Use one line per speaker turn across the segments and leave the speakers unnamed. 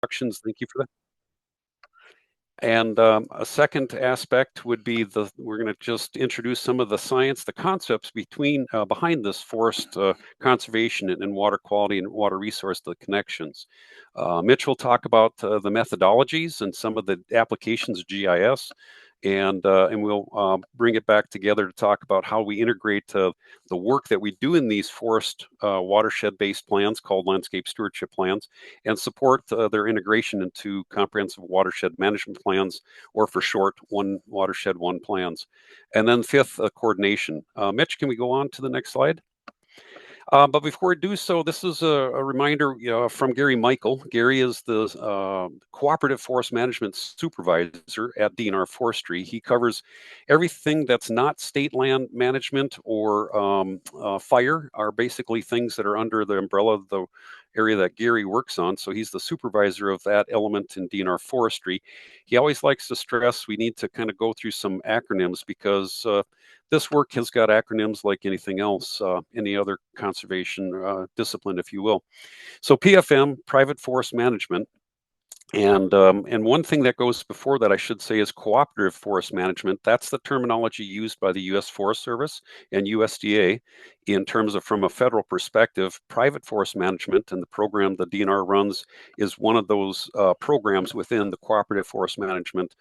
instructions. Thank you for that. And a second aspect would be we're going to just introduce some of the science, the concepts behind this forest conservation and water quality and water resource, the connections. Mitch will talk about the methodologies and some of the applications of GIS, and we'll bring it back together to talk about how we integrate the work that we do in these forest watershed-based plans called landscape stewardship plans, and support their integration into comprehensive watershed management plans, or for short, one watershed, one plans. And then fifth, coordination. Mitch, can we go on to the next slide? But before we do so, this is a reminder from Gary Michael. Gary is the Cooperative Forest Management Supervisor at DNR Forestry. He covers everything that's not state land management or fire, are basically things that are under the umbrella of the area that Gary works on. So he's the supervisor of that element in DNR Forestry. He always likes to stress we need to kind of go through some acronyms because this work has got acronyms like anything else, any other conservation discipline, if you will. So PFM, Private Forest Management, and one thing that goes before that, I should say, is cooperative forest management. That's the terminology used by the U.S. Forest Service and USDA in terms of, from a federal perspective, private forest management, and the program the DNR runs is one of those programs within the cooperative forest management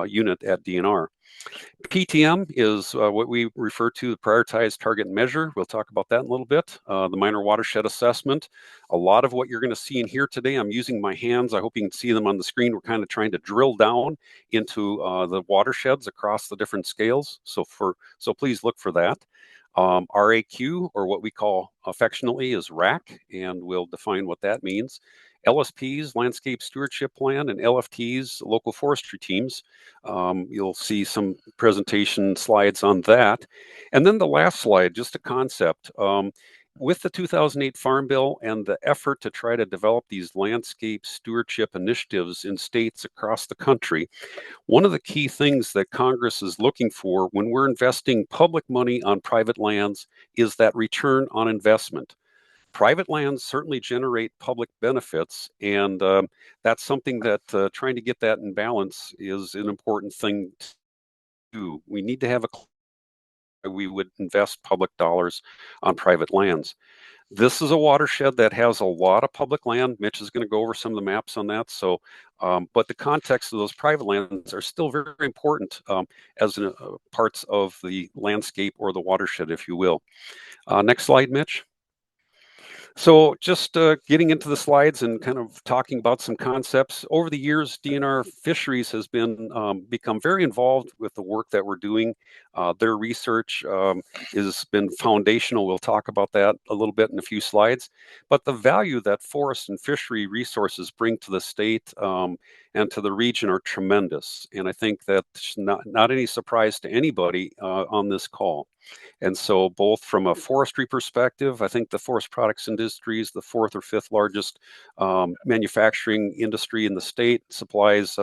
unit at DNR. PTM is what we refer to the prioritized target and measure. We'll talk about that in a little bit. The minor watershed assessment. A lot of what you're going to see in here today, I'm using my hands. I hope you can see them on the screen. We're kind of trying to drill down into the watersheds across the different scales. So please look for that. RAQ, or what we call affectionately is RAC, and we'll define what that means. LSPs, Landscape Stewardship Plan, and LFTs, local forestry teams. You'll see some presentation slides on that. And then the last slide, just a concept. With the 2008 Farm Bill and the effort to try to develop these landscape stewardship initiatives in states across the country, one of the key things that Congress is looking for when we're investing public money on private lands is that return on investment. Private lands certainly generate public benefits, and that's something that trying to get that in balance is an important thing to do. We need to have we would invest public dollars on private lands. This is a watershed that has a lot of public land. Mitch is going to go over some of the maps on that. So, but the context of those private lands are still very important as parts of the landscape or the watershed, if you will. Next slide, Mitch. So just getting into the slides and kind of talking about some concepts. Over the years, DNR Fisheries has become very involved with the work that we're doing. Their research has been foundational. We'll talk about that a little bit in a few slides. But the value that forest and fishery resources bring to the state and to the region are tremendous. And I think that's not any surprise to anybody on this call. And so both from a forestry perspective, I think the forest products industry is the fourth or fifth largest manufacturing industry in the state, supplies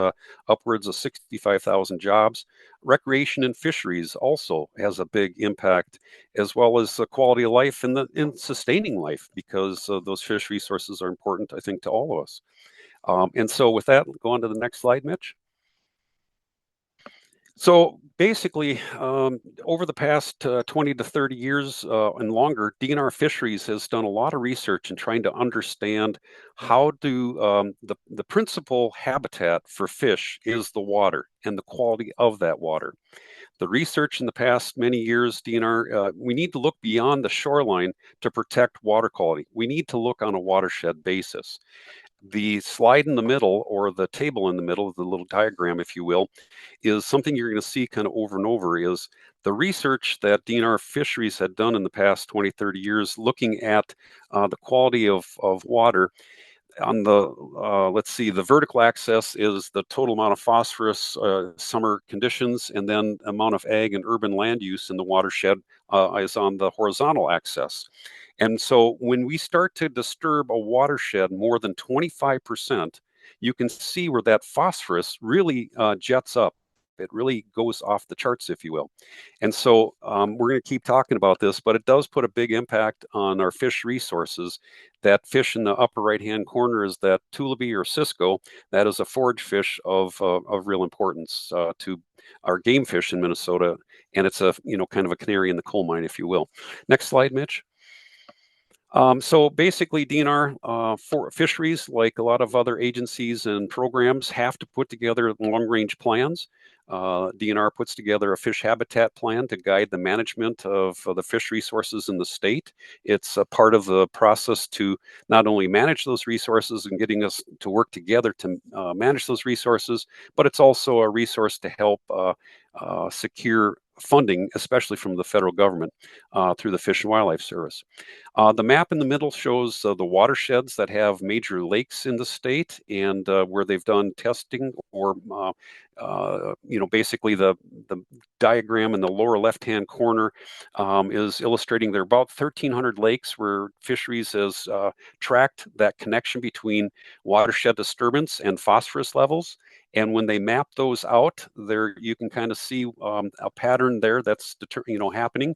upwards of 65,000 jobs. Recreation and fisheries also has a big impact, as well as the quality of life and in sustaining life, because those fish resources are important, I think, to all of us. And so with that, go on to the next slide, Mitch. So basically, over the past 20 to 30 years and longer, DNR Fisheries has done a lot of research in trying to understand how the principal habitat for fish is the water and the quality of that water. The research in the past many years, DNR, we need to look beyond the shoreline to protect water quality. We need to look on a watershed basis. The slide in the middle, or the table in the middle, the little diagram, if you will, is something you're going to see kind of over and over, is the research that DNR Fisheries had done in the past 20, 30 years looking at the quality of water. On the, let's see, the vertical axis is the total amount of phosphorus, summer conditions, and then amount of ag and urban land use in the watershed is on the horizontal axis. And so when we start to disturb a watershed more than 25%, you can see where that phosphorus really jets up. It really goes off the charts, if you will. And so we're going to keep talking about this, but it does put a big impact on our fish resources. That fish in the upper right-hand corner is that tulipy or cisco. That is a forage fish of real importance to our game fish in Minnesota, and it's a kind of a canary in the coal mine, if you will. Next slide, Mitch. So basically, DNR for fisheries, like a lot of other agencies and programs, have to put together long-range plans. DNR puts together a fish habitat plan to guide the management of the fish resources in the state. It's a part of the process to not only manage those resources and getting us to work together to manage those resources, but it's also a resource to help secure funding, especially from the federal government through the Fish and Wildlife Service. The map in the middle shows the watersheds that have major lakes in the state and where they've done testing or basically the diagram in the lower left-hand corner is illustrating there are about 1,300 lakes where fisheries has tracked that connection between watershed disturbance and phosphorus levels. And when they map those out, there you can kind of see a pattern there that's happening.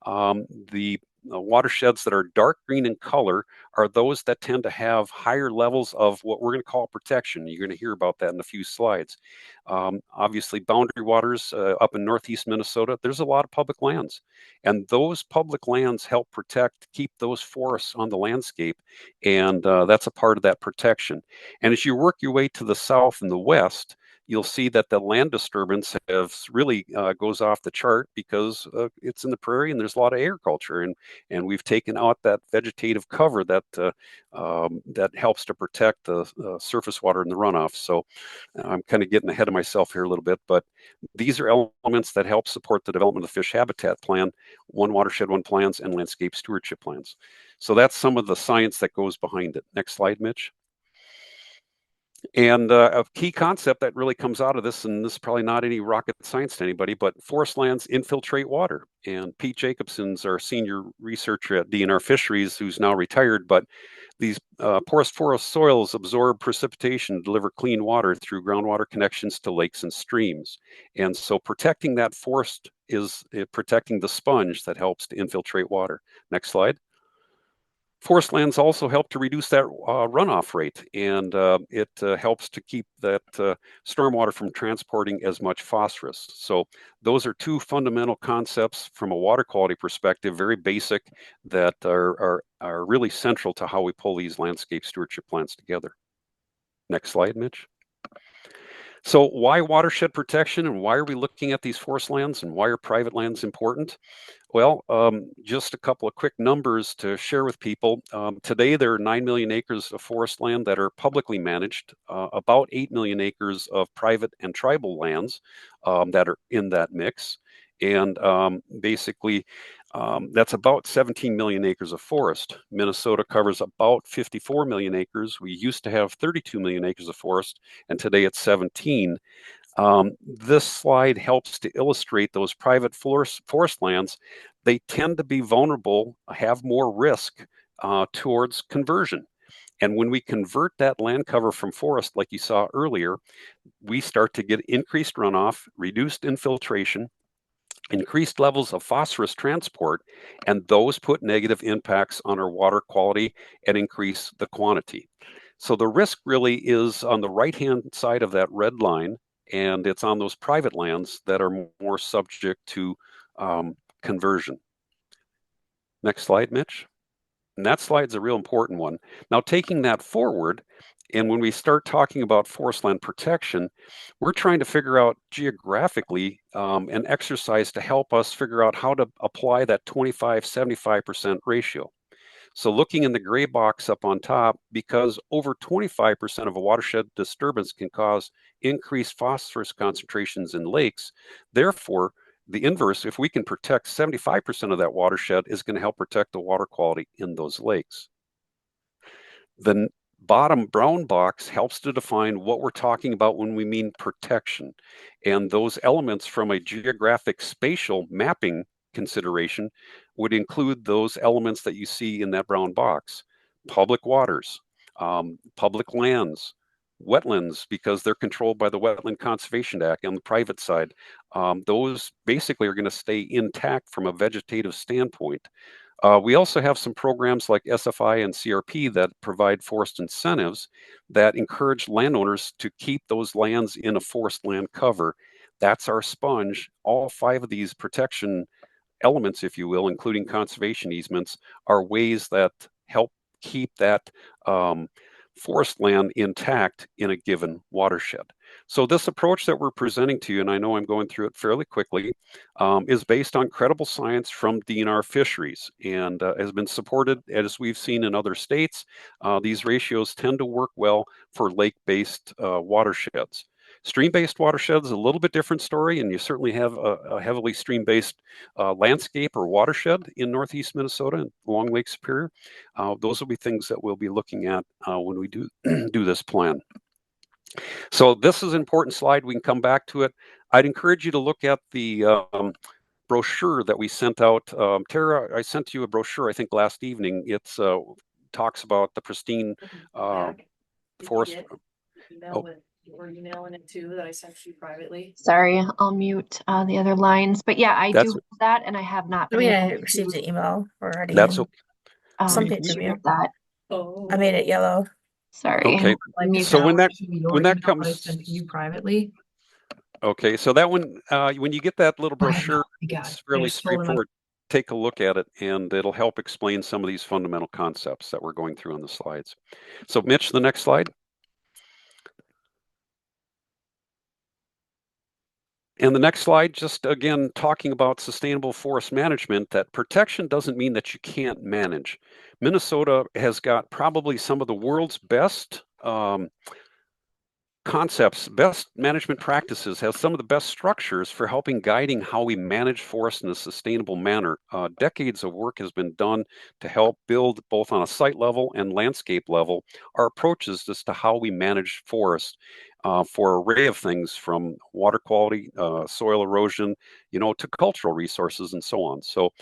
The watersheds that are dark green in color are those that tend to have higher levels of what we're going to call protection. You're going to hear about that in a few slides. Obviously, boundary waters up in northeast Minnesota, there's a lot of public lands. And those public lands help keep those forests on the landscape. And that's a part of that protection. And as you work your way to the south and the west, you'll see that the land disturbance has really goes off the chart because it's in the prairie and there's a lot of agriculture, and we've taken out that vegetative cover that that helps to protect the surface water and the runoff. So I'm kind of getting ahead of myself here a little bit, but these are elements that help support the development of the fish habitat plan, one watershed, one plans, and landscape stewardship plans. So that's some of the science that goes behind it. Next slide, Mitch. And a key concept that really comes out of this, and this is probably not any rocket science to anybody, but forest lands infiltrate water. And Pete Jacobson's our senior researcher at DNR Fisheries, who's now retired, but these porous forest soils absorb precipitation to deliver clean water through groundwater connections to lakes and streams. And so protecting that forest is protecting the sponge that helps to infiltrate water. Next slide. Forest lands also help to reduce that runoff rate, and it helps to keep that stormwater from transporting as much phosphorus. So those are two fundamental concepts from a water quality perspective, very basic, that are really central to how we pull these landscape stewardship plans together. Next slide, Mitch. So why watershed protection, and why are we looking at these forest lands, and why are private lands important? Well, just a couple of quick numbers to share with people. Today, there are 9 million acres of forest land that are publicly managed, about 8 million acres of private and tribal lands that are in that mix. And basically, that's about 17 million acres of forest. Minnesota covers about 54 million acres. We used to have 32 million acres of forest, and today it's 17. This slide helps to illustrate those private forest lands. They tend to be vulnerable, have more risk towards conversion. And when we convert that land cover from forest, like you saw earlier, we start to get increased runoff, reduced infiltration, increased levels of phosphorus transport, and those put negative impacts on our water quality and increase the quantity. So the risk really is on the right-hand side of that red line, and it's on those private lands that are more subject to conversion. Next slide, Mitch. And that slide's a real important one. Now, taking that forward, and when we start talking about forest land protection, we're trying to figure out geographically an exercise to help us figure out how to apply that 25-75% ratio. So looking in the gray box up on top, because over 25% of a watershed disturbance can cause increased phosphorus concentrations in lakes, therefore, the inverse, if we can protect 75% of that watershed, is going to help protect the water quality in those lakes. The bottom brown box helps to define what we're talking about when we mean protection. And those elements from a geographic spatial mapping consideration would include those elements that you see in that brown box: public waters, public lands, Wetlands, because they're controlled by the Wetland Conservation Act on the private side, those basically are going to stay intact from a vegetative standpoint. We also have some programs like SFI and CRP that provide forest incentives that encourage landowners to keep those lands in a forest land cover. That's our sponge. All 5 of these protection elements, if you will, including conservation easements, are ways that help keep that forest land intact in a given watershed. So this approach that we're presenting to you, and I know I'm going through it fairly quickly, is based on credible science from DNR fisheries and has been supported, as we've seen in other states. These ratios tend to work well for lake-based watersheds. Stream-based watersheds is a little bit different story, and you certainly have a heavily stream-based landscape or watershed in northeast Minnesota and along Lake Superior. Those will be things that we'll be looking at when we do do this plan. So this is an important slide. We can come back to it. I'd encourage you to look at the brochure that we sent out. Tara, I sent you a brochure, I think, last evening. It talks about the pristine forest.
Or emailing it too that I sent you privately.
Sorry, I'll mute the other lines. But yeah, I do have that, and I have not been able to
received an email already.
That's
something from you.
That.
Oh,
I made it yellow.
Sorry.
Okay. So when that comes
to you privately.
Okay, so that one, when you get that little brochure, it's really straightforward. Take a look at it, and it'll help explain some of these fundamental concepts that we're going through on the slides. So Mitch, the next slide. And the next slide, just again, talking about sustainable forest management, that protection doesn't mean that you can't manage. Minnesota has got probably some of the world's best concepts, best management practices, has some of the best structures for helping guiding how we manage forests in a sustainable manner. Decades of work has been done to help build, both on a site level and landscape level, our approaches as to how we manage forests for an array of things, from water quality, soil erosion, to cultural resources and so on. So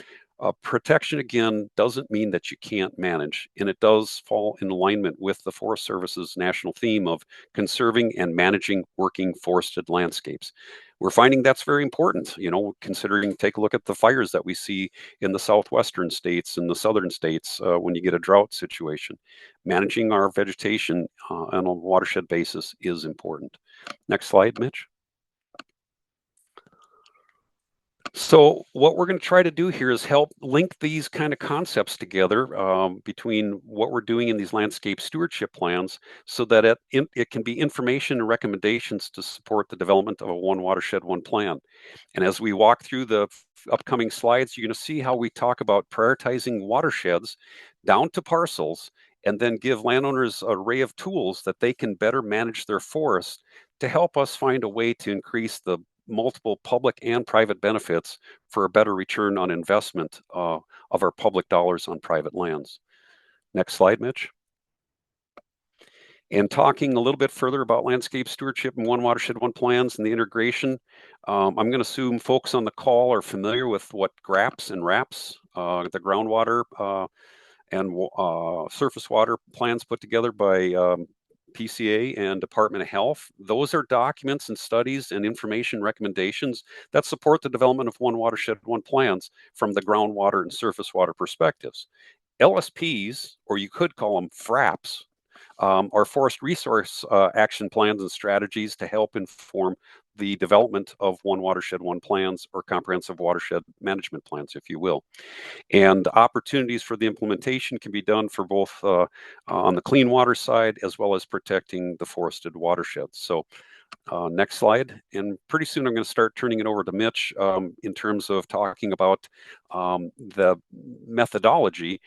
protection, again, doesn't mean that you can't manage, and it does fall in alignment with the Forest Service's national theme of conserving and managing working forested landscapes. We're finding that's very important, considering, take a look at the fires that we see in the southwestern states and the southern states when you get a drought situation. Managing our vegetation on a watershed basis is important. Next slide, Mitch. So what we're going to try to do here is help link these kind of concepts together between what we're doing in these landscape stewardship plans, so that it can be information and recommendations to support the development of a one watershed, one plan. And as we walk through the upcoming slides, you're going to see how we talk about prioritizing watersheds down to parcels, and then give landowners an array of tools that they can better manage their forests to help us find a way to increase the multiple public and private benefits for a better return on investment of our public dollars on private lands. Next slide, Mitch. And talking a little bit further about landscape stewardship and one watershed, one plans and the integration, I'm going to assume folks on the call are familiar with what GRAPS and RAPS, the groundwater and surface water plans put together by PCA and Department of Health. Those are documents and studies and information recommendations that support the development of one watershed, one plans from the groundwater and surface water perspectives. LSPs, or you could call them FRAPs, are forest resource action plans and strategies to help inform the development of one watershed, one plans, or comprehensive watershed management plans, if you will. And opportunities for the implementation can be done for both on the clean water side, as well as protecting the forested watersheds. So next slide. And pretty soon I'm going to start turning it over to Mitch in terms of talking about the methodology.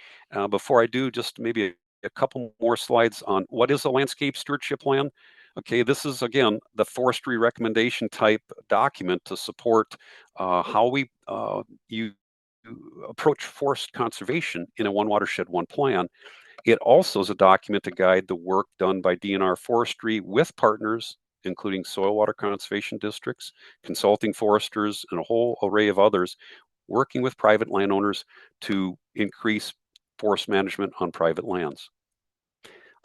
Before I do, just maybe a couple more slides on what is a landscape stewardship plan. Okay, this is, again, the forestry recommendation type document to support how we approach forest conservation in a one watershed, one plan. It also is a document to guide the work done by DNR Forestry with partners, including soil water conservation districts, consulting foresters, and a whole array of others, working with private landowners to increase forest management on private lands.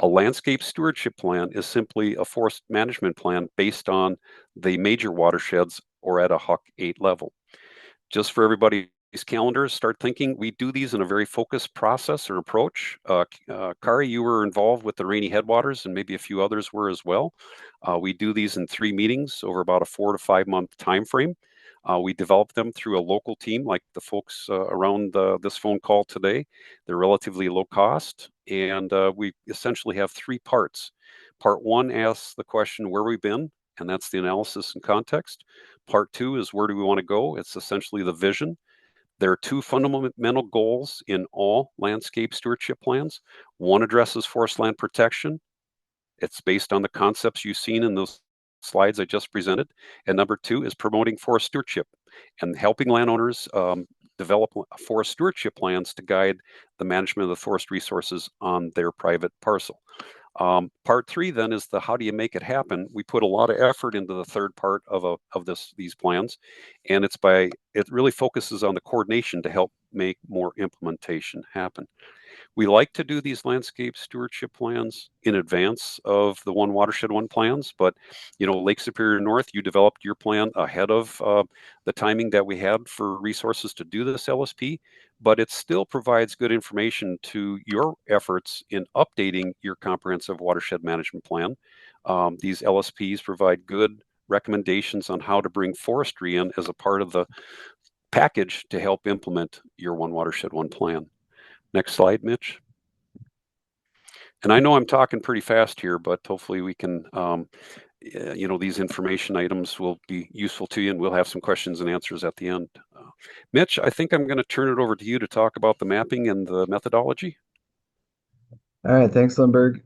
A landscape stewardship plan is simply a forest management plan based on the major watersheds or at a Huck 8 level. Just for everybody's calendars, start thinking. We do these in a very focused process or approach. Kari, you were involved with the Rainy Headwaters, and maybe a few others were as well. We do these in 3 meetings over about a 4 to 5 month time frame. We develop them through a local team like the folks around this phone call today. They're relatively low cost, and we essentially have 3 parts. Part 1 asks the question, where we've been, and that's the analysis and context. Part 2 is where do we want to go? It's essentially the vision. There are 2 fundamental goals in all landscape stewardship plans. One addresses forest land protection. It's based on the concepts you've seen in those slides I just presented. And number 2 is promoting forest stewardship and helping landowners develop forest stewardship plans to guide the management of the forest resources on their private parcel. Part 3 then is the how do you make it happen. We put a lot of effort into the third part of these plans, and it really focuses on the coordination to help make more implementation happen. We like to do these landscape stewardship plans in advance of the One Watershed One plans, but Lake Superior North, you developed your plan ahead of the timing that we had for resources to do this LSP, but it still provides good information to your efforts in updating your comprehensive watershed management plan. These LSPs provide good recommendations on how to bring forestry in as a part of the package to help implement your One Watershed One plan. Next slide, Mitch. And I know I'm talking pretty fast here, but hopefully we can, these information items will be useful to you, and we'll have some questions and answers at the end. Mitch, I think I'm going to turn it over to you to talk about the mapping and the methodology.
All right, thanks, Lindbergh.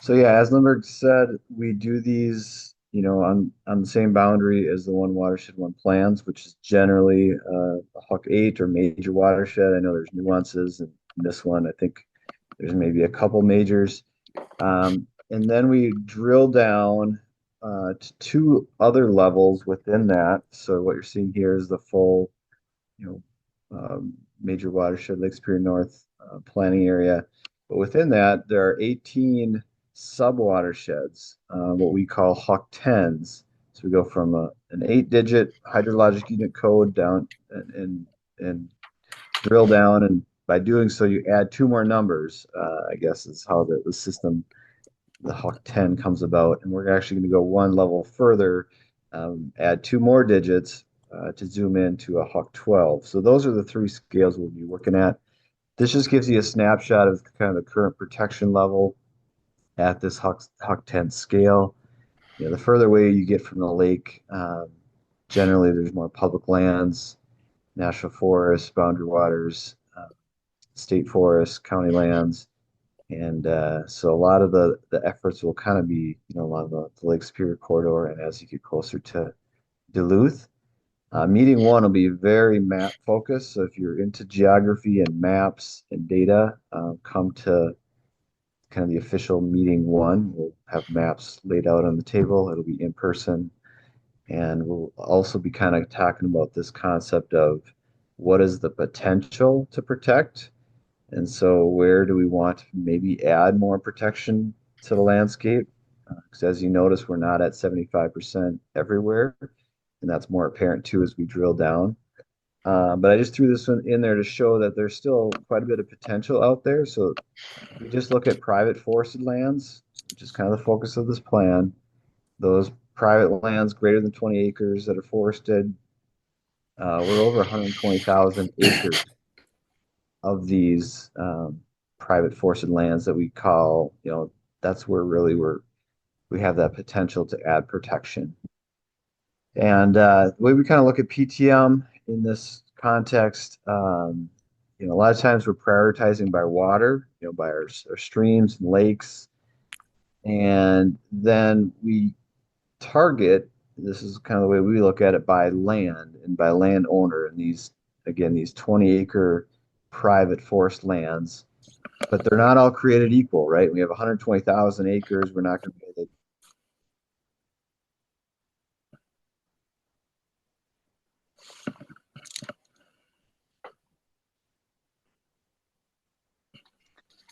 So yeah, as Lindbergh said, we do these, on the same boundary as the One Watershed One plans, which is generally a Huck 8 or major watershed. I know there's nuances in this one. I think there's maybe a couple majors. And then we drill down to 2 other levels within that. So what you're seeing here is the full, major watershed, Lake Superior North planning area. But within that, there are 18 sub-watersheds, what we call Huck 10s. So we go from an 8-digit hydrologic unit code down and drill down, and by doing so, you add 2 more numbers. I guess is how the system, the Huck 10 comes about, and we're actually going to go 1 level further, add 2 more digits to zoom into a Huck 12. So those are the 3 scales we'll be working at. This just gives you a snapshot of kind of the current protection level at this Huck 10 scale. The further away you get from the lake, generally there's more public lands, national forests, boundary waters, state forests, county lands. And so a lot of the efforts will kind of be, a lot of the Lake Superior corridor. And as you get closer to Duluth, meeting 1 will be very map focused. So if you're into geography and maps and data, come to kind of the official meeting 1. We'll have maps laid out on the table. It'll be in person. And we'll also be kind of talking about this concept of what is the potential to protect. And so where do we want to maybe add more protection to the landscape? Because as you notice, we're not at 75% everywhere. And that's more apparent too as we drill down. But I just threw this one in there to show that there's still quite a bit of potential out there. So if we just look at private forested lands, which is kind of the focus of this plan, those private lands greater than 20 acres that are forested, we're over 120,000 acres of these private forested lands that we call, that's where really we have that potential to add protection. And the way we kind of look at PTM in this context, a lot of times we're prioritizing by water, by our streams and lakes. And then we target, this is kind of the way we look at it, by land and by landowner. And these 20-acre private forest lands, but they're not all created equal, right? We have 120,000 acres. We're not going to be able to.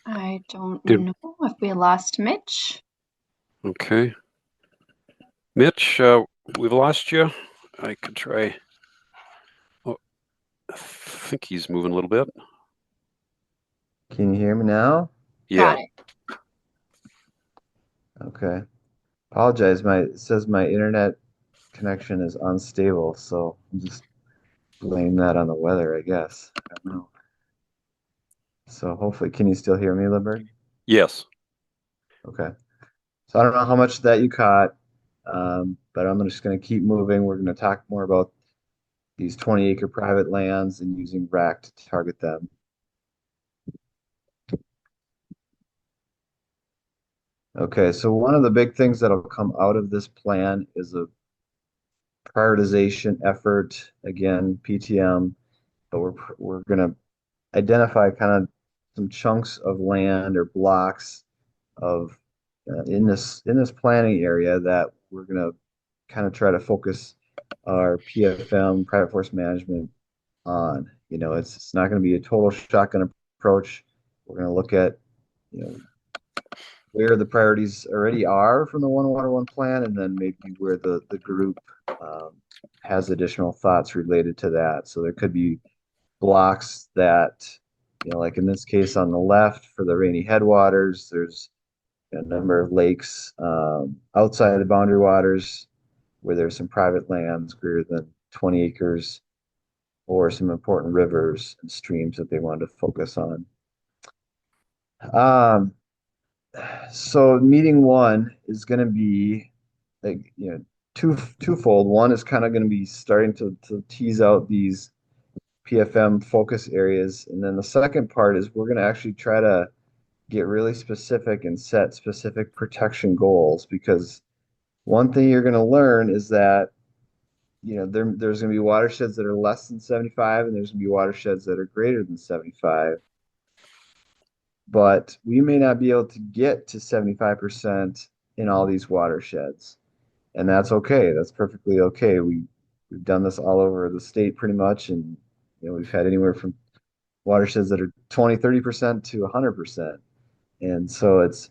I I don't
Did-
know if we lost Mitch.
Okay. Mitch, we've lost you. I could try. Oh, I think he's moving a little bit.
Can you hear me now?
Yeah.
Got it.
Okay. Apologize. It says my internet connection is unstable, so I'm just blame that on the weather, I guess. I don't know. So hopefully, can you still hear me, Lindbergh?
Yes.
Okay. So I don't know how much that you caught, but I'm just going to keep moving. We're going to talk more about these 20-acre private lands and using RAC to target them. Okay, so one of the big things that'll come out of this plan is a prioritization effort, again, PTM, but we're going to identify kind of some chunks of land or blocks of in this planning area that we're going to kind of try to focus our PFM, private forest management, on. It's not going to be a total shotgun approach. We're going to look at, you know, where the priorities already are from the One Water One plan, and then maybe where the group um, has additional thoughts related to that. So there could be blocks that, like in this case on the left for the rainy headwaters, there's a number of lakes outside of the boundary waters where there's some private lands greater than 20 acres or some important rivers and streams that they wanted to focus on. Um, so meeting one is going to be like, twofold. One is kind of going to be starting to tease out these PFM focus areas. And then the second part is we're going to actually try to get really specific and set specific protection goals, because one thing you're going to learn is that there's going to be watersheds that are less than 75 and there's going to be watersheds that are greater than 75, but we may not be able to get to 75% in all these watersheds, and that's okay. That's perfectly okay. We've done this all over the state pretty much, and we've had anywhere from watersheds that are 20-30% to 100%. And so it's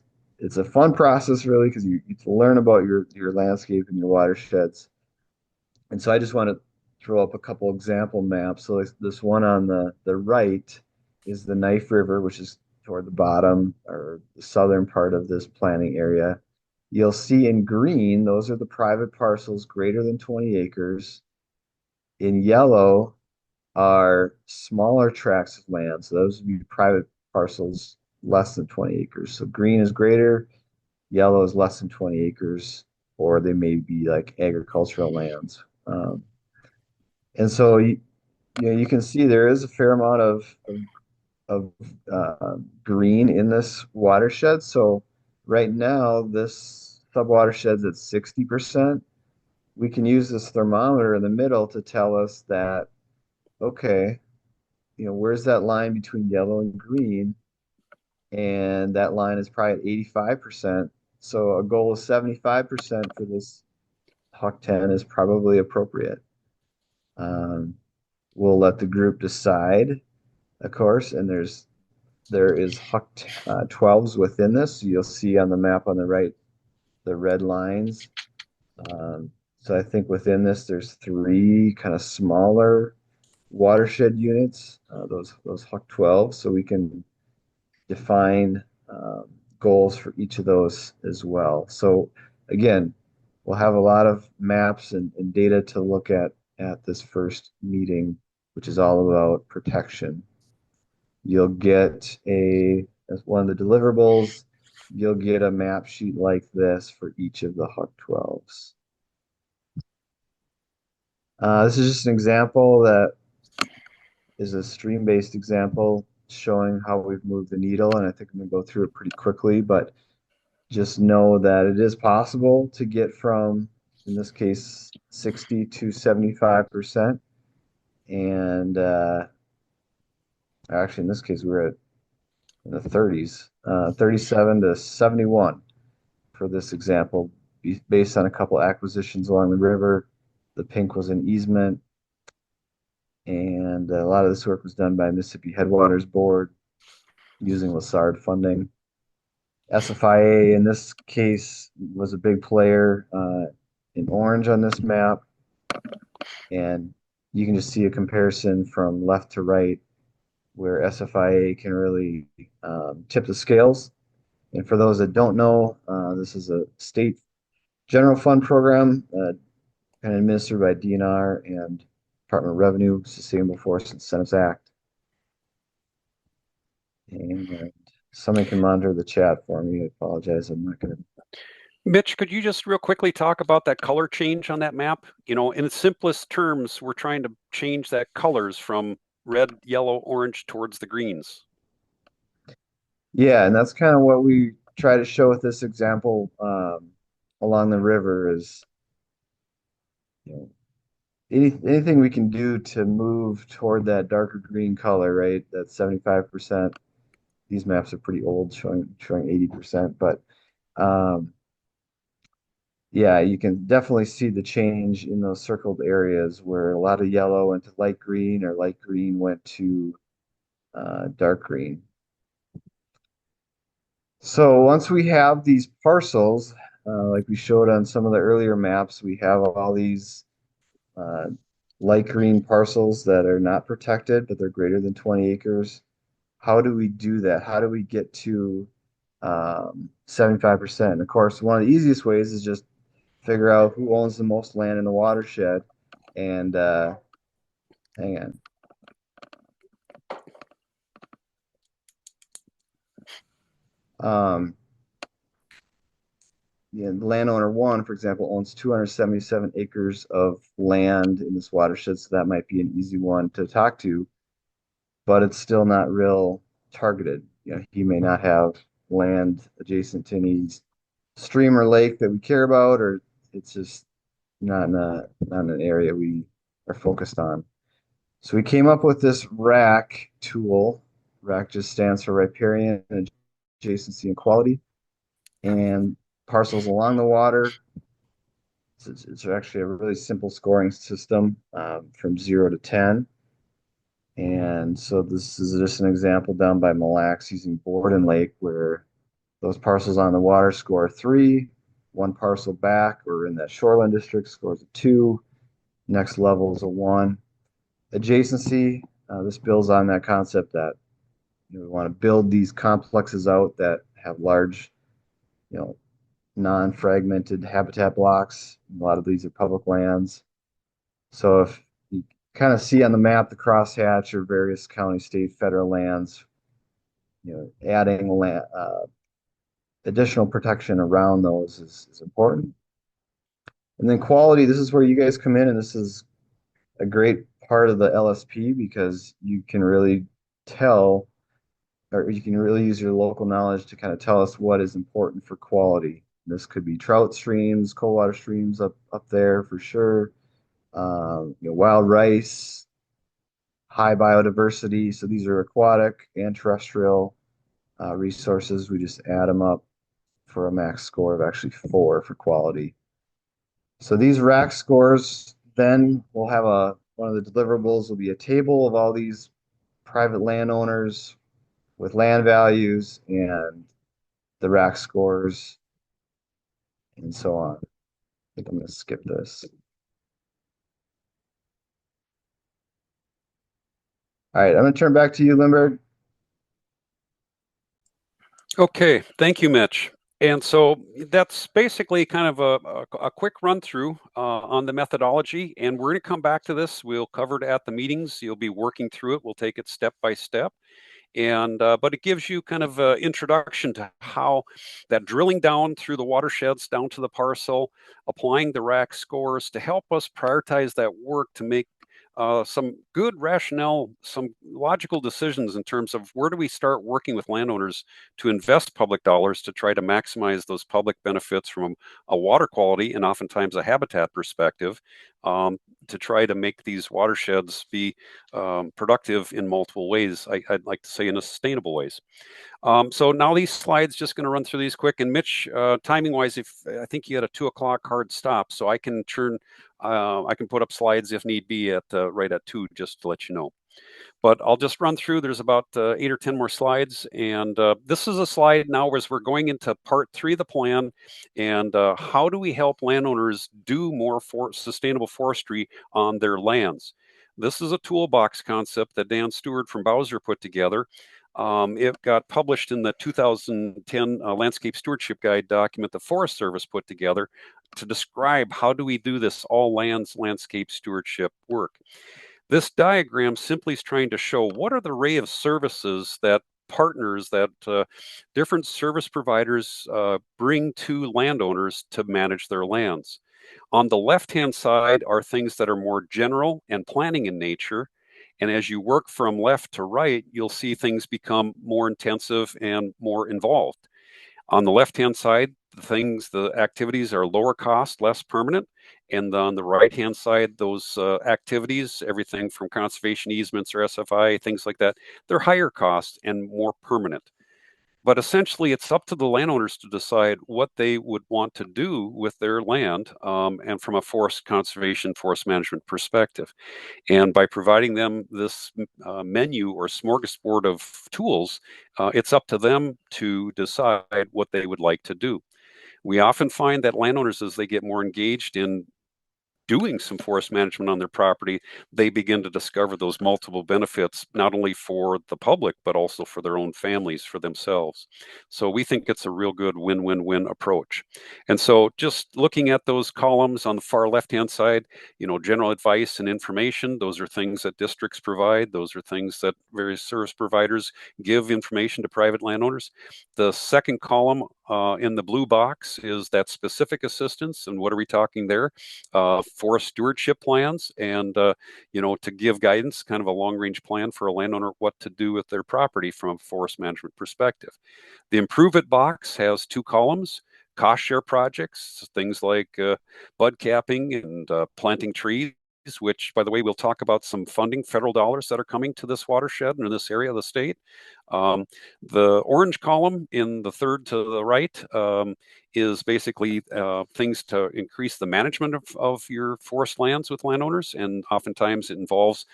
a fun process, really, because you learn about your landscape and your watersheds. And so I just want to throw up a couple example maps. So this one on the right is the Knife River, which is toward the bottom or the southern part of this planning area. You'll see in green, those are the private parcels greater than 20 acres. In yellow are smaller tracts of land. So those would be private parcels less than 20 acres. So green is greater, yellow is less than 20 acres, or they may be like agricultural lands. And so you can see there is a fair amount of green in this watershed. So right now, this subwatershed's at 60%. We can use this thermometer in the middle to tell us that, okay, where's that line between yellow and green? And that line is probably at 85%. So a goal of 75% for this Hawk 10 is probably appropriate. Um, we'll let the group decide, of course, and there is Huck 12s within this. So you'll see on the map on the right the red lines. So I think within this there's three kind of smaller watershed units, those Huck 12s. So we can define goals for each of those as well. So again, we'll have a lot of maps and data to look at this first meeting, which is all about protection. You'll get as one of the deliverables, you'll get a map sheet like this for each of the Huck 12s. This is just an example that is a stream-based example showing how we've moved the needle, and I think I'm going to go through it pretty quickly, but just know that it is possible to get from, in this case, 60 to 75%. And actually, in this case, we're at in the 30s, 37 to 71 for this example, based on a couple acquisitions along the river. The pink was an easement, and a lot of this work was done by Mississippi Headwaters Board. using LaSard funding. SFIA in this case was a big player in orange on this map, and you can just see a comparison from left to right where SFIA can really tip the scales. And for those that don't know, this is a state general fund program kind of administered by DNR and Department of Revenue, Sustainable Forest Incentives Act. And somebody can monitor the chat for me. I apologize. I'm not going to.
Mitch, could you just real quickly talk about that color change on that map? You know, in its simplest terms, we're trying to change that colors from red, yellow, orange towards the greens.
Yeah, and that's kind of what we try to show with this example along the river is, you know, anything we can do to move toward that darker green color, right? That's 75%. These maps are pretty old, showing 80%, but yeah, you can definitely see the change in those circled areas where a lot of yellow went to light green or light green went to dark green. So once we have these parcels, like we showed on some of the earlier maps, we have all these uh, light green parcels that are not protected, but they're greater than 20 acres. How do we do that? How do we get to 75%? And of course, one of the easiest ways is just figure out who owns the most land in the watershed. And hang on. Yeah, landowner one, for example, owns 277 acres of land in this watershed, so that might be an easy one to talk to, but it's still not real targeted. You know, he may not have land adjacent to any stream or lake that we care about, or it's just not an area we are focused on. So we came up with this RAC tool. RAC just stands for riparian adjacency and quality. And parcels along the water. It's actually a really simple scoring system from 0 to 10. And so this is just an example down by Mille Lacs using Borden Lake, where those parcels on the water score 3, one parcel back or in that shoreline district scores a 2, next level is a 1. Adjacency, this builds on that concept that we want to build these complexes out that have large, you know, non-fragmented habitat blocks. A lot of these are public lands. So if you kind of see on the map the crosshatch or various county, state, federal lands, you know, adding additional protection around those is important. And then quality, this is where you guys come in, and this is a great part of the LSP because you can really tell, or you can really use your local knowledge to kind of tell us what is important for quality. This could be trout streams, cold water streams up there for sure. You know, wild rice, high biodiversity. So these are aquatic and terrestrial resources. We just add them up for a max score of actually 4 for quality. So these rack scores, then we'll have one of the deliverables will be a table of all these private landowners with land values and the rack scores and so on. I think I'm going to skip this. All right, I'm going to turn back to you, Lindbergh.
Okay, thank you, Mitch. And so that's basically kind of a quick run through on the methodology. And we're going to come back to this. We'll cover it at the meetings. You'll be working through it. We'll take it step by step. And but it gives you kind of an introduction to how that drilling down through the watersheds down to the parcel, applying the rack scores to help us prioritize that work to make some good rationale, some logical decisions in terms of where do we start working with landowners to invest public dollars to try to maximize those public benefits from a water quality and oftentimes a habitat perspective, to try to make these watersheds be productive in multiple ways. I'd like to say in a sustainable ways. So now these slides, just going to run through these quick. And Mitch, timing wise, if I think you had a 2 o'clock hard stop, so I can put up slides if need be at right at 2, just to let you know. But I'll just run through. There's about 8 or 10 more slides. And this is a slide now as we're going into part 3 of the plan. And how do we help landowners do more sustainable forestry on their lands? This is a toolbox concept that Dan Stewart from Bowser put together. It got published in the 2010 Landscape Stewardship Guide document the Forest Service put together to describe how do we do this all lands landscape stewardship work. This diagram simply is trying to show what are the array of services that partners, that different service providers bring to landowners to manage their lands. On the left-hand side are things that are more general and planning in nature. And as you work from left to right, you'll see things become more intensive and more involved. On the left-hand side, the activities are lower cost, less permanent. And on the right-hand side, those activities, everything from conservation easements or SFI, things like that, they're higher cost and more permanent. But essentially, it's up to the landowners to decide what they would want to do with their land, and from a forest conservation, forest management perspective. And by providing them this menu or smorgasbord of tools, it's up to them to decide what they would like to do. We often find that landowners, as they get more engaged in doing some forest management on their property, they begin to discover those multiple benefits, not only for the public, but also for their own families, for themselves. So we think it's a real good win-win-win approach. And so just looking at those columns on the far left-hand side, general advice and information, those are things that districts provide. Those are things that various service providers give information to private landowners. The second column in the blue box is that specific assistance. And what are we talking there? Forest stewardship plans and, to give guidance, kind of a long-range plan for a landowner, what to do with their property from a forest management perspective. The Improve It box has 2 columns, cost share projects, things like bud capping and planting trees, which, by the way, we'll talk about some funding, federal dollars that are coming to this watershed and in this area of the state. The orange column in the third to the right is basically things to increase the management of your forest lands with landowners. And oftentimes it involves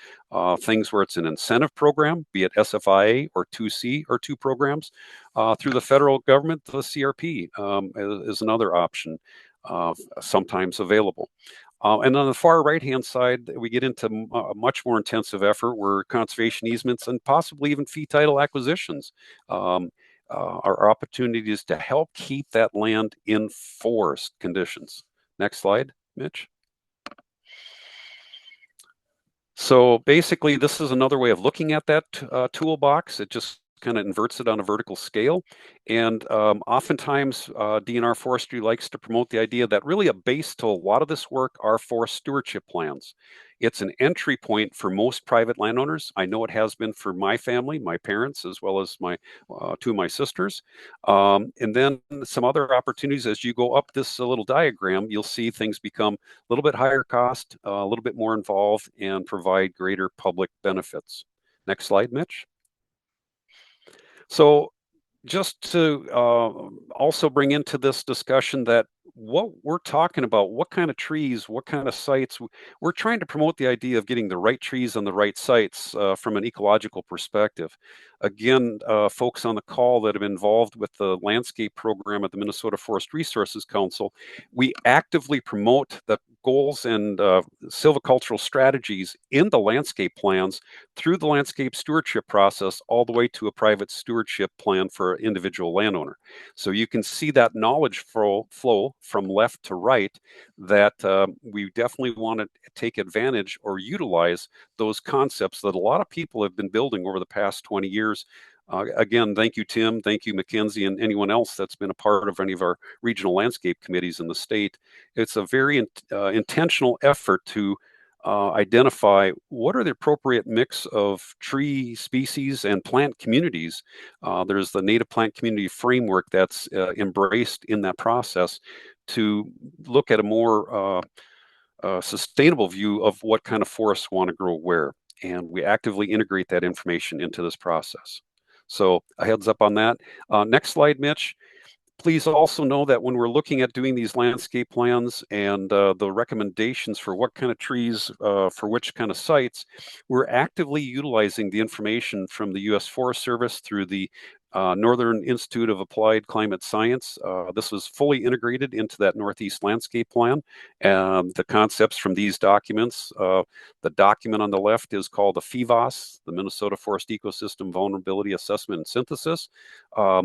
things where it's an incentive program, be it SFIA or 2C or 2 programs. Through the federal government, the CRP is another option sometimes available. And on the far right-hand side, we get into a much more intensive effort where conservation easements and possibly even fee title acquisitions are opportunities to help keep that land in forest conditions. Next slide, Mitch. So basically, this is another way of looking at that toolbox. It just kind of inverts it on a vertical scale. And oftentimes, DNR Forestry likes to promote the idea that really a base to a lot of this work are forest stewardship plans. It's an entry point for most private landowners. I know it has been for my family, my parents, as well as my 2 of my sisters. And then some other opportunities as you go up this little diagram, you'll see things become a little bit higher cost, a little bit more involved, and provide greater public benefits. Next slide, Mitch. So just to also bring into this discussion that what we're talking about, what kind of trees, what kind of sites, we're trying to promote the idea of getting the right trees on the right sites from an ecological perspective. Again, folks on the call that have been involved with the landscape program at the Minnesota Forest Resources Council, we actively promote the goals and silvicultural strategies in the landscape plans through the landscape stewardship process all the way to a private stewardship plan for an individual landowner. So you can see that knowledge flow from left to right, that we definitely want to take advantage or utilize those concepts that a lot of people have been building over the past 20 years. Again, thank you, Tim. Thank you, Mackenzie, and anyone else that's been a part of any of our regional landscape committees in the state. It's a very intentional effort to identify what are the appropriate mix of tree species and plant communities. There's the native plant community framework that's embraced in that process to look at a more sustainable view of what kind of forests want to grow where. And we actively integrate that information into this process. So a heads up on that. Next slide, Mitch. Please also know that when we're looking at doing these landscape plans and the recommendations for what kind of trees for which kind of sites, we're actively utilizing the information from the U.S. Forest Service through the Northern Institute of Applied Climate Science. This was fully integrated into that Northeast Landscape Plan. The concepts from these documents, the document on the left is called the FEVAS, the Minnesota Forest Ecosystem Vulnerability Assessment and Synthesis. A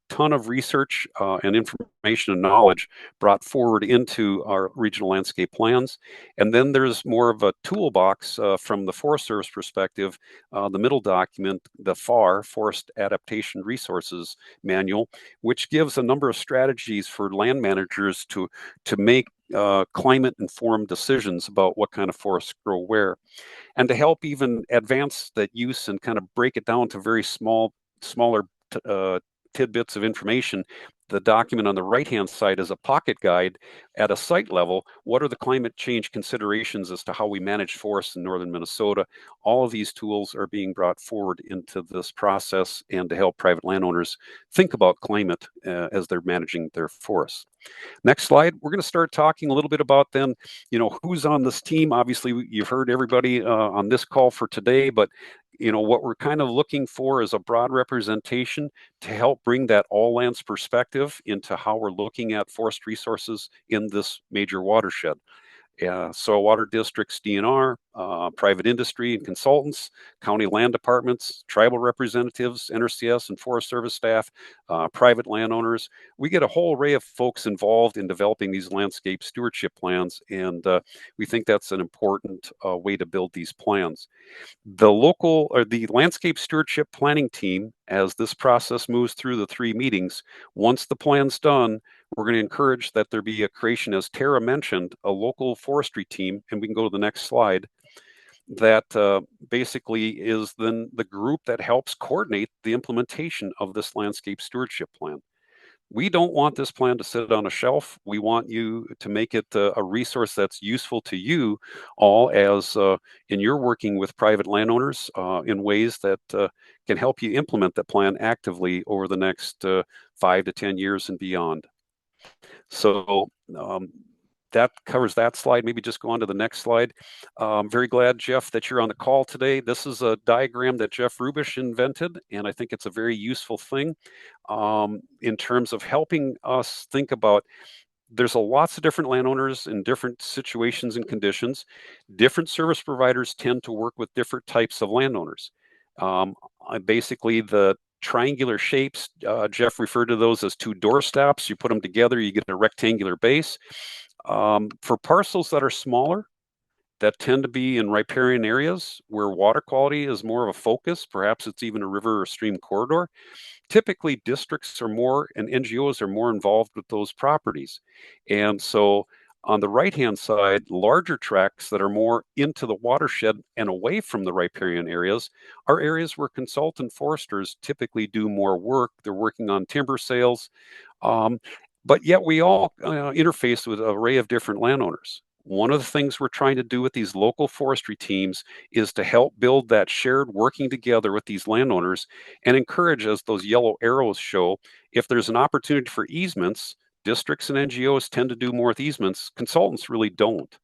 ton of research and information and knowledge brought forward into our regional landscape plans. And then there's more of a toolbox from the Forest Service perspective, the middle document, the FAR, Forest Adaptation Resources Manual, which gives a number of strategies for land managers to make climate-informed decisions about what kind of forests grow where, and to help even advance that use and kind of break it down to very smaller tidbits of information. The document on the right-hand side is a pocket guide at a site level. What are the climate change considerations as to how we manage forests in northern Minnesota? All of these tools are being brought forward into this process and to help private landowners think about climate as they're managing their forests. Next slide. We're going to start talking a little bit about then, who's on this team. Obviously, you've heard everybody on this call for today, but what we're kind of looking for is a broad representation to help bring that all lands perspective into how we're looking at forest resources in this major watershed. Soil water districts, DNR, private industry and consultants, county land departments, tribal representatives, NRCS and Forest Service staff, private landowners. We get a whole array of folks involved in developing these landscape stewardship plans, and we think that's an important way to build these plans. The landscape stewardship planning team, as this process moves through the 3 meetings, once the plan's done, we're going to encourage that there be a creation, as Tara mentioned, a local forestry team, and we can go to the next slide, that basically is then the group that helps coordinate the implementation of this landscape stewardship plan. We don't want this plan to sit on a shelf. We want you to make it a resource that's useful to you all as in your working with private landowners in ways that can help you implement the plan actively over the next 5 to 10 years and beyond. So that covers that slide. Maybe just go on to the next slide. I'm very glad, Jeff, that you're on the call today. This is a diagram that Jeff Rubish invented, and I think it's a very useful thing in terms of helping us think about there's lots of different landowners in different situations and conditions. Different service providers tend to work with different types of landowners. Basically, the triangular shapes, Jeff referred to those as 2 doorsteps. You put them together, you get a rectangular base. For parcels that are smaller, that tend to be in riparian areas where water quality is more of a focus, perhaps it's even a river or stream corridor, typically districts are more and NGOs are more involved with those properties. And so on the right-hand side, larger tracts that are more into the watershed and away from the riparian areas are areas where consultant foresters typically do more work. They're working on timber sales. But yet we all interface with an array of different landowners. One of the things we're trying to do with these local forestry teams is to help build that shared working together with these landowners and encourage, as those yellow arrows show, if there's an opportunity for easements, districts and NGOs tend to do more with easements. Consultants really don't.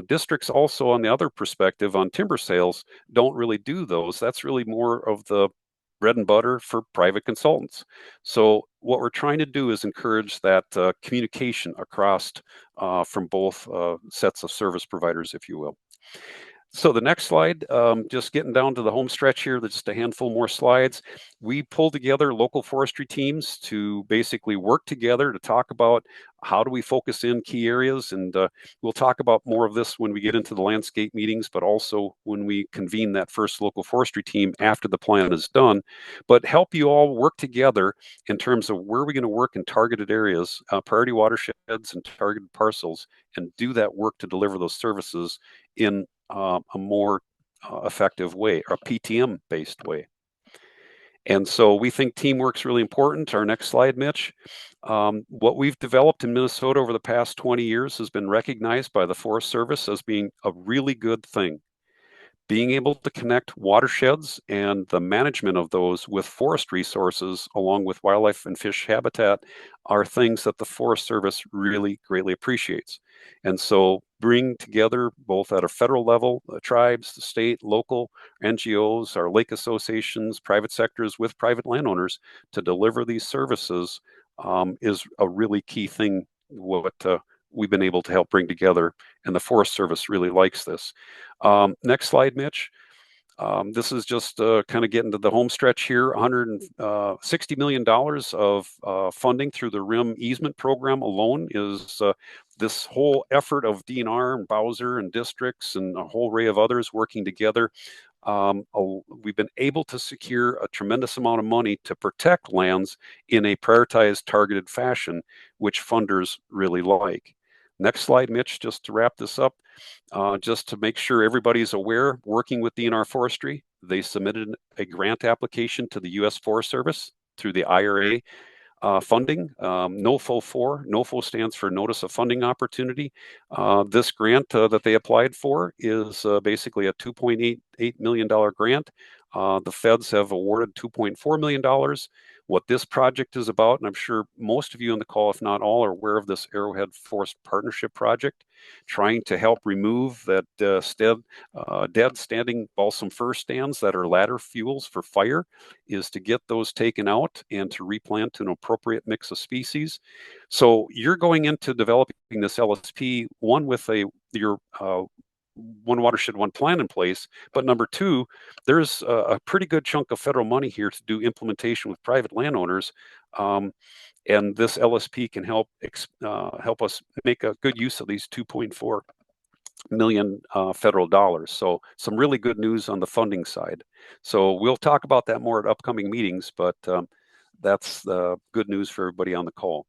Districts also, on the other perspective, on timber sales, don't really do those. That's really more of the bread and butter for private consultants. So what we're trying to do is encourage that communication across from both sets of service providers, if you will. So the next slide, just getting down to the home stretch here, there's just a handful more slides. We pulled together local forestry teams to basically work together to talk about how do we focus in key areas. And we'll talk about more of this when we get into the landscape meetings, but also when we convene that first local forestry team after the plan is done. But help you all work together in terms of where we're going to work in targeted areas, priority watersheds and targeted parcels, and do that work to deliver those services in a more effective way, or a PTM-based way. And so we think teamwork's really important. Our next slide, Mitch. What we've developed in Minnesota over the past 20 years has been recognized by the Forest Service as being a really good thing. being able to connect watersheds and the management of those with forest resources, along with wildlife and fish habitat, are things that the Forest Service really greatly appreciates. And so bring together, both at a federal level, tribes, the state, local, NGOs, our lake associations, private sectors with private landowners to deliver these services is a really key thing, what we've been able to help bring together. And the Forest Service really likes this. Next slide, Mitch. This is just kind of getting to the home stretch here. $160 million of funding through the RIM easement program alone is this whole effort of DNR and Bowser and districts and a whole array of others working together. We've been able to secure a tremendous amount of money to protect lands in a prioritized, targeted fashion, which funders really like. Next slide, Mitch, just to wrap this up. Just to make sure everybody's aware, working with DNR Forestry, they submitted a grant application to the U.S. Forest Service through the IRA funding. NOFO 4, NOFO stands for Notice of Funding Opportunity. This grant that they applied for is basically a $2.88 million grant. The feds have awarded $2.4 million. What this project is about, and I'm sure most of you on the call, if not all, are aware of this Arrowhead Forest Partnership Project, trying to help remove that dead standing balsam fir stands that are ladder fuels for fire, is to get those taken out and to replant an appropriate mix of species. So you're going into developing this LSP, one with your one watershed, one plan in place. But number two, there's a pretty good chunk of federal money here to do implementation with private landowners. And this LSP can help us make a good use of these 2.4 million federal dollars. So some really good news on the funding side. So we'll talk about that more at upcoming meetings, but that's good news for everybody on the call.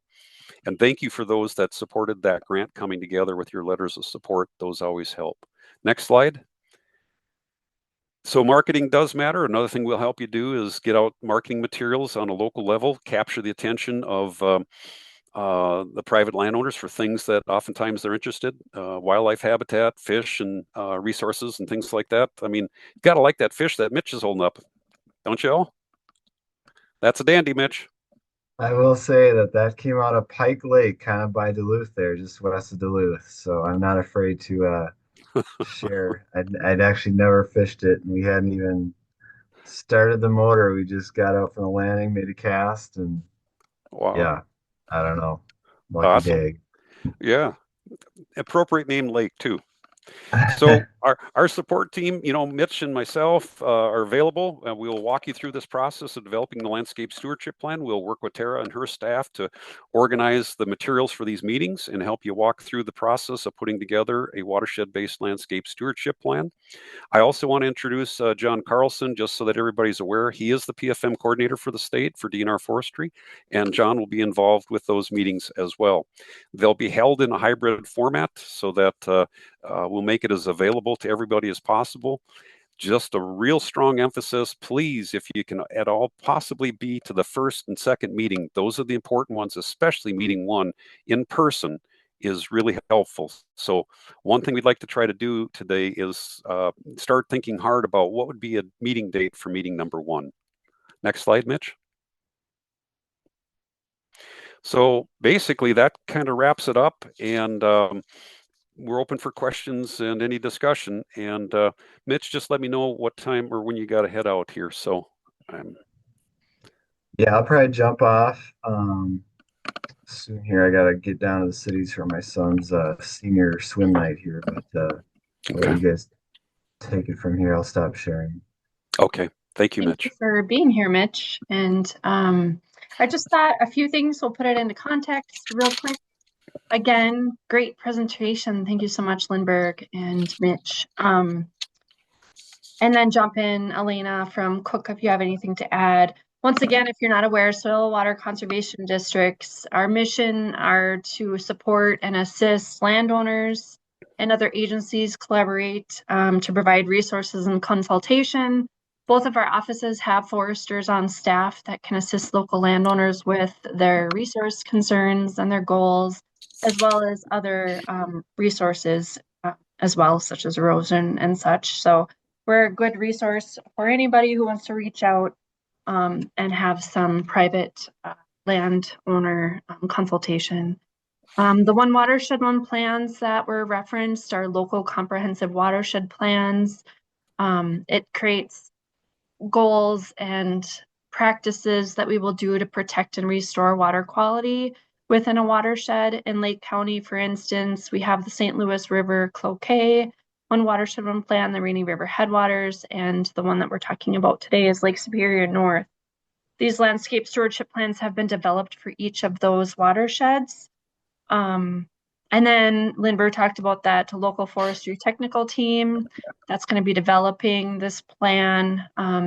And thank you for those that supported that grant coming together with your letters of support. Those always help. Next slide. So marketing does matter. Another thing we'll help you do is get out marketing materials on a local level, capture the attention of the private landowners for things that oftentimes they're interested, wildlife habitat, fish and resources and things like that. I mean, you got to like that fish that Mitch is holding up, don't you all? That's a dandy, Mitch.
I will say that came out of Pike Lake, kind of by Duluth there, just west of Duluth. So I'm not afraid to share. I'd actually never fished it, and we hadn't even started the motor. We just got out from the landing, made a cast, and
wow.
Yeah, I don't know. Lucky
Awesome.
dag.
Yeah. Appropriate name lake too. So our support team, Mitch and myself are available. We'll walk you through this process of developing the landscape stewardship plan. We'll work with Tara and her staff to organize the materials for these meetings and help you walk through the process of putting together a watershed-based landscape stewardship plan. I also want to introduce John Carlson, just so that everybody's aware. He is the PFM coordinator for the state for DNR Forestry, and John will be involved with those meetings as well. They'll be held in a hybrid format so that we'll make it as available to everybody as possible. Just a real strong emphasis, please, if you can at all possibly be to the first and second meeting. Those are the important ones, especially meeting one in person is really helpful. So one thing we'd like to try to do today is start thinking hard about what would be a meeting date for meeting number one. Next slide, Mitch. So basically that kind of wraps it up, and we're open for questions and any discussion. And Mitch, just let me know what time or when you got to head out here. So
Yeah, I'll probably jump off soon here. I gotta get down to the cities for my son's senior swim night here, but I'll let you guys take it from here. I'll stop sharing.
Okay. Thank you, Mitch.
Thank you for being here, Mitch. And I just thought a few things, we'll put it into context real quick. Again, great presentation. Thank you so much, Lindbergh and Mitch. And then jump in, Elena from Cook, if you have anything to add. Once again, if you're not aware, soil water conservation districts, our mission are to support and assist landowners and other agencies collaborate to provide resources and consultation. Both of our offices have foresters on staff that can assist local landowners with their resource concerns and their goals, as well as other resources as well, such as erosion and such. So we're a good resource for anybody who wants to reach out and have some private landowner consultation. The One Watershed One plans that were referenced are local comprehensive watershed plans. It creates goals and practices that we will do to protect and restore water quality within a watershed. In Lake County, for instance, we have the St. Louis River Cloquet, One Watershed One plan, the Rainy River headwaters, and the one that we're talking about today is Lake Superior North. These landscape stewardship plans have been developed for each of those watersheds. And then Lindbergh talked about that local forestry technical team that's going to be developing this plan.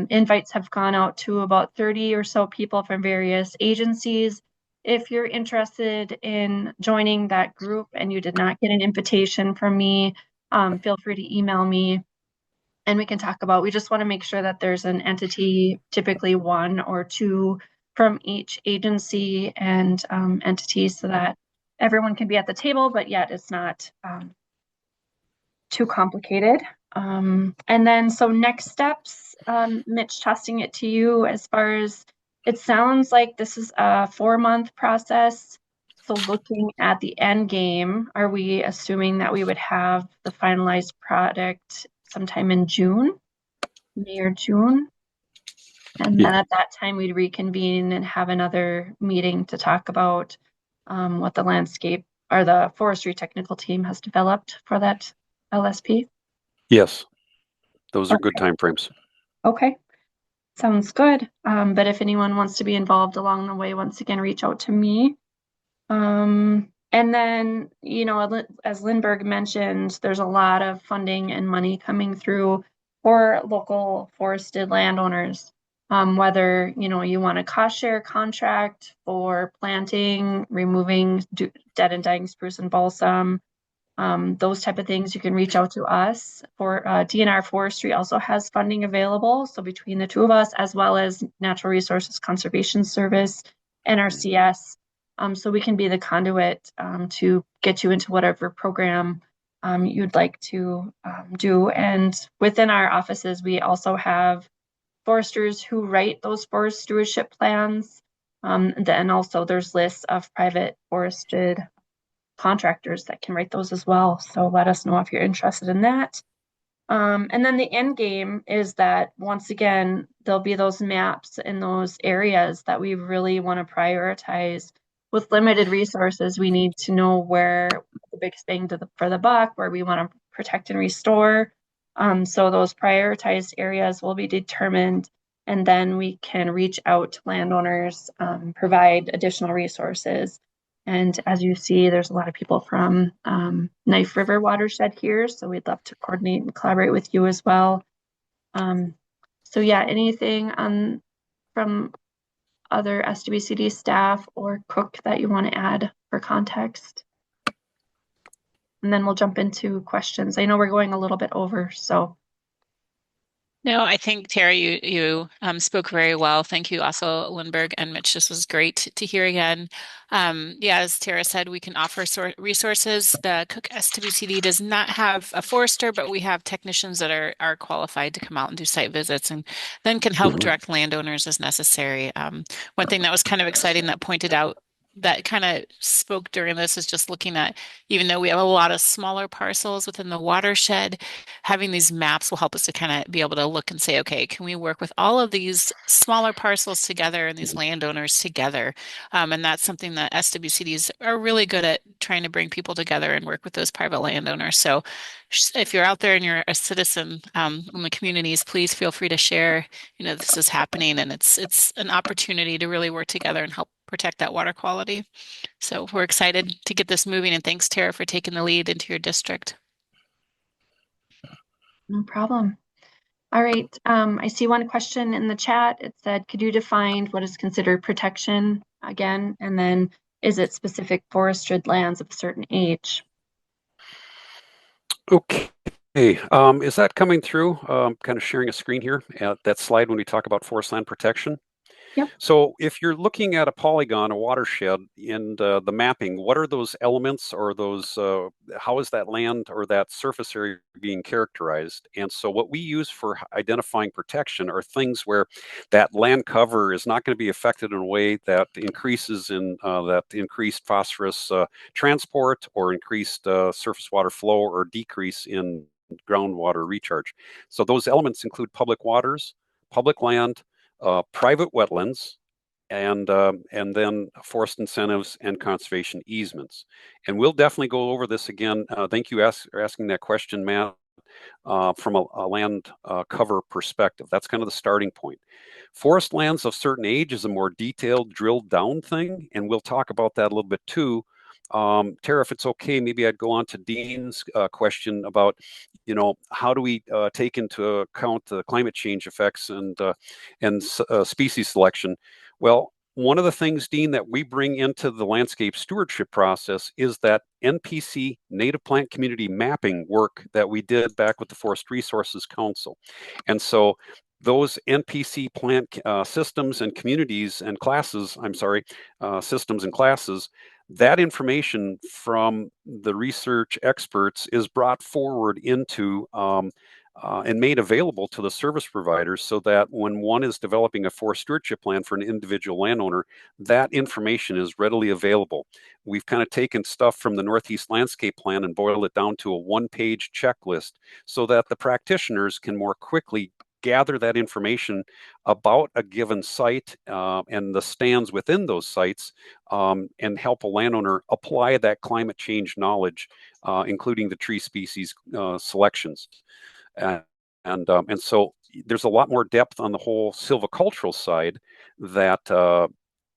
Invites have gone out to about 30 or so people from various agencies. If you're interested in joining that group and you did not get an invitation from me, feel free to email me and we can talk about, we just want to make sure that there's an entity, typically one or two from each agency and entity so that everyone can be at the table, but yet it's not too complicated. And then, so next steps, Mitch, tossing it to you as far as, it sounds like this is a 4-month process. So looking at the end game, are we assuming that we would have the finalized product sometime in June, May or June? And then at that time, we'd reconvene and have another meeting to talk about what the landscape or the forestry technical team has developed for that LSP.
Yes, those are good timeframes.
Okay, sounds good. But if anyone wants to be involved along the way, once again, reach out to me. And then, you know, as Lindbergh mentioned, there's a lot of funding and money coming through for local forested landowners. Whether, you know, you want a cost share contract for planting, removing dead and dying spruce and balsam, those type of things, you can reach out to us. For DNR Forestry also has funding available. So between the two of us, as well as Natural Resources Conservation Service, NRCS, so we can be the conduit to get you into whatever program you'd like to do. And within our offices, we also have foresters who write those forest stewardship plans. Then also there's lists of private forested contractors that can write those as well. So let us know if you're interested in that. And then the end game is that once again, there'll be those maps in those areas that we really want to prioritize. With limited resources, we need to know where the biggest bang for the buck, where we want to protect and restore. So those prioritized areas will be determined, and then we can reach out to landowners, provide additional resources. And as you see, there's a lot of people from Knife River watershed here, so we'd love to coordinate and collaborate with you as well. So yeah, anything from other SWCD staff or Cook that you want to add for context? And then we'll jump into questions. I know we're going a little bit over, so.
No, I think Tara, you spoke very well. Thank you also, Lindbergh and Mitch. This was great to hear again. Yeah, as Tara said, we can offer resources. The Cook SWCD does not have a forester, but we have technicians that are qualified to come out and do site visits and then can help direct landowners as necessary. One thing that was kind of exciting that pointed out that kind of spoke during this is just looking at, even though we have a lot of smaller parcels within the watershed, having these maps will help us to kind of be able to look and say, okay, can we work with all of these smaller parcels together and these landowners together? And that's something that SWCDs are really good at, trying to bring people together and work with those private landowners. So if you're out there and you're a citizen in the communities, please feel free to share, you know, this is happening, and it's an opportunity to really work together and help protect that water quality. So we're excited to get this moving, and thanks, Tara, for taking the lead into your district.
No problem. All right, I see one question in the chat. It said, could you define what is considered protection again? And then is it specific forested lands of a certain age?
Okay. Is that coming through? Kind of sharing a screen here at that slide when we talk about forest land protection.
Yep.
So if you're looking at a polygon, a watershed, in the mapping, what are those elements or those, how is that land or that surface area being characterized? And so what we use for identifying protection are things where that land cover is not going to be affected in a way that increases in that increased phosphorus transport or increased surface water flow or decrease in groundwater recharge. So those elements include public waters, public land, private wetlands, and then forest incentives and conservation easements. And we'll definitely go over this again. Thank you for asking that question, Matt, from a land cover perspective. That's kind of the starting point. Forest lands of certain age is a more detailed, drilled down thing, and we'll talk about that a little bit too. Tara, if it's okay, maybe I'd go on to Dean's question about, how do we take into account the climate change effects and species selection? Well, one of the things, Dean, that we bring into the landscape stewardship process is that NPC, native plant community mapping work that we did back with the Forest Resources Council. And so those NPC plant systems and communities and classes, systems and classes, that information from the research experts is brought forward into and made available to the service providers so that when one is developing a forest stewardship plan for an individual landowner, that information is readily available. We've kind of taken stuff from the Northeast Landscape Plan and boiled it down to a one-page checklist so that the practitioners can more quickly gather that information about a given site and the stands within those sites and help a landowner apply that climate change knowledge, including the tree species selections. And so there's a lot more depth on the whole silvicultural side that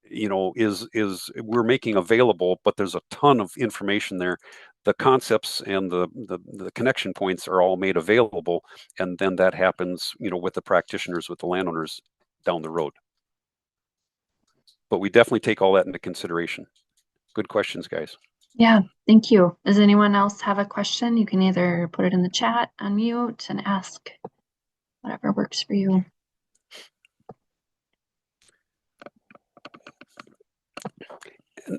is we're making available, but there's a ton of information there. The concepts and the connection points are all made available, and then that happens, with the practitioners, with the landowners down the road. But we definitely take all that into consideration. Good questions, guys.
Yeah, thank you. Does anyone else have a question? You can either put it in the chat, unmute, and ask whatever works for you.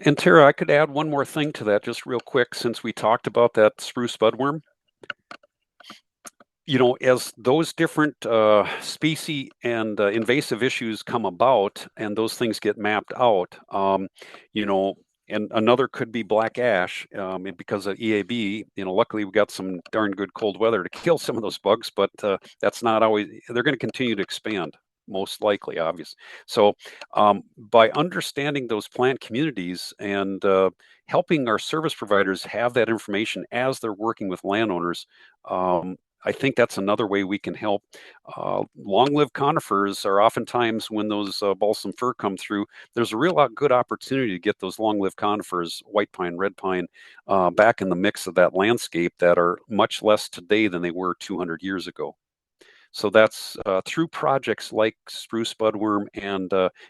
And Tara, I could add one more thing to that just real quick, since we talked about that spruce budworm. As those different species and invasive issues come about and those things get mapped out, and another could be black ash because of EAB. Luckily we got some darn good cold weather to kill some of those bugs, but that's not always, they're going to continue to expand, most likely, obvious. So by understanding those plant communities and helping our service providers have that information as they're working with landowners, I think that's another way we can help. Long-lived conifers are oftentimes, when those balsam fir come through, there's a real good opportunity to get those long-lived conifers, white pine, red pine, back in the mix of that landscape that are much less today than they were 200 years ago. So that's through projects like spruce budworm and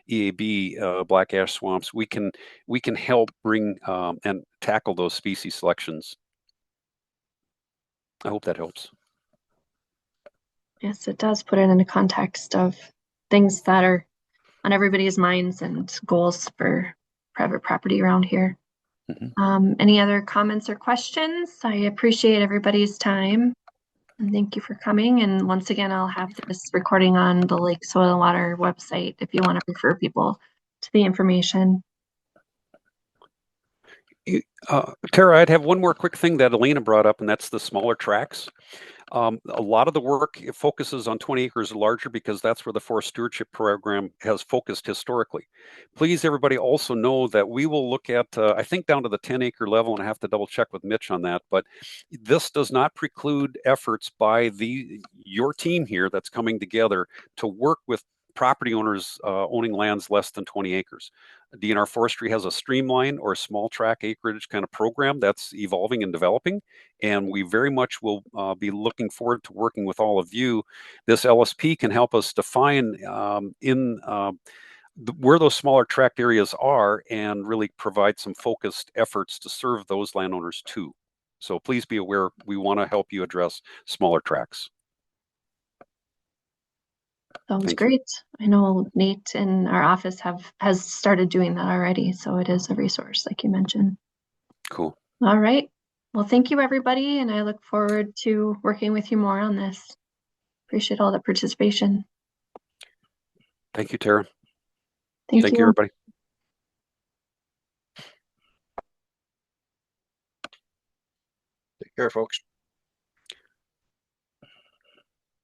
EAB, black ash swamps, we can help bring and tackle those species selections. I hope that helps.
Yes, it does put it in the context of things that are on everybody's minds and goals for private property around here. Mm-hmm. Any other comments or questions? I appreciate everybody's time. And thank you for coming. And once again, I'll have this recording on the Lake Soil and Water website if you want to refer people to the information.
Tara, I'd have one more quick thing that Elena brought up, and that's the smaller tracts. A lot of the work focuses on 20 acres or larger because that's where the forest stewardship program has focused historically. Please, everybody, also know that we will look at, I think, down to the 10-acre level, and I have to double check with Mitch on that, but this does not preclude efforts by your team here that's coming together to work with property owners owning lands less than 20 acres. DNR Forestry has a streamline or small tract acreage kind of program that's evolving and developing, and we very much will be looking forward to working with all of you. This LSP can help us define where those smaller tract areas are and really provide some focused efforts to serve those landowners too. So please be aware, we want to help you address smaller tracts.
Sounds
Thank you.
great. I know Nate in our office has started doing that already, so it is a resource, like you mentioned.
Cool.
All right. Well, thank you, everybody, and I look forward to working with you more on this. Appreciate all the participation.
Thank you, Tara.
Thank
Thank you,
you.
everybody.
Take care, folks.